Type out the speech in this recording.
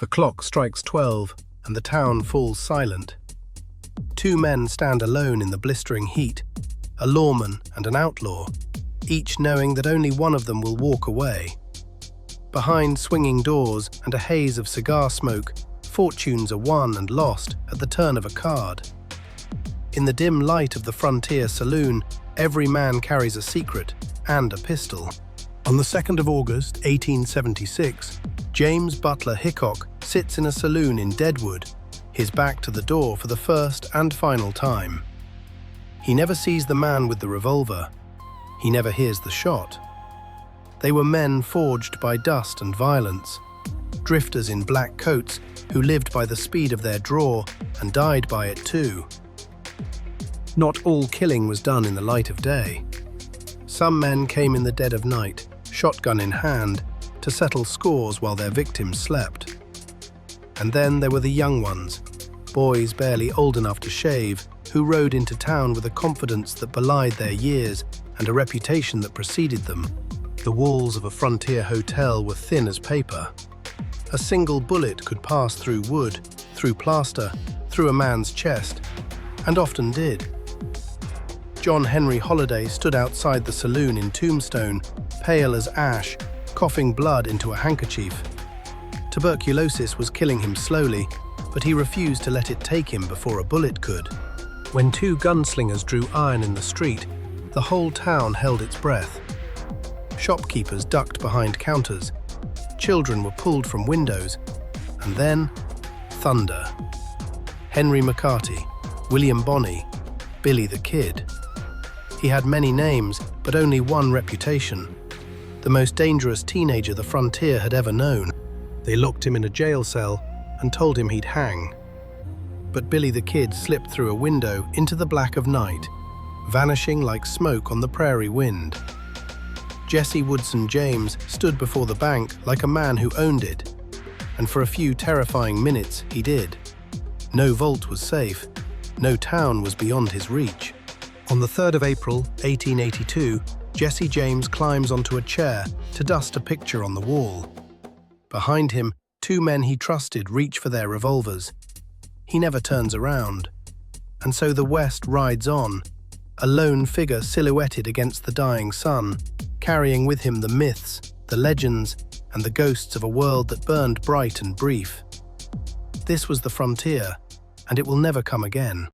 The clock strikes 12, and the town falls silent. Two men stand alone in the blistering heat, a lawman and an outlaw, each knowing that only one of them will walk away. Behind swinging doors and a haze of cigar smoke, fortunes are won and lost at the turn of a card. In the dim light of the frontier saloon, every man carries a secret and a pistol. On the 2nd of August, 1876, James Butler Hickok sits in a saloon in Deadwood, his back to the door for the first and final time. He never sees the man with the revolver. He never hears the shot. They were men forged by dust and violence, drifters in black coats who lived by the speed of their draw and died by it too. Not all killing was done in the light of day. Some men came in the dead of night, shotgun in hand, to settle scores while their victims slept. And then there were the young ones, boys barely old enough to shave, who rode into town with a confidence that belied their years and a reputation that preceded them. The walls of a frontier hotel were thin as paper. A single bullet could pass through wood, through plaster, through a man's chest, and often did. John Henry Holliday stood outside the saloon in Tombstone, pale as ash, coughing blood into a handkerchief. Tuberculosis was killing him slowly, but he refused to let it take him before a bullet could. When two gunslingers drew iron in the street, the whole town held its breath. Shopkeepers ducked behind counters, children were pulled from windows, and then, thunder. Henry McCarty, William Bonney, Billy the Kid. He had many names, but only one reputation. The most dangerous teenager the frontier had ever known. They locked him in a jail cell and told him he'd hang. But Billy the Kid slipped through a window into the black of night, vanishing like smoke on the prairie wind. Jesse Woodson James stood before the bank like a man who owned it, and for a few terrifying minutes he did. No vault was safe, no town was beyond his reach. On the 3rd of April, 1882, Jesse James climbs onto a chair to dust a picture on the wall. Behind him, two men he trusted reach for their revolvers. He never turns around. And so the West rides on, a lone figure silhouetted against the dying sun, carrying with him the myths, the legends, and the ghosts of a world that burned bright and brief. This was the frontier, and it will never come again.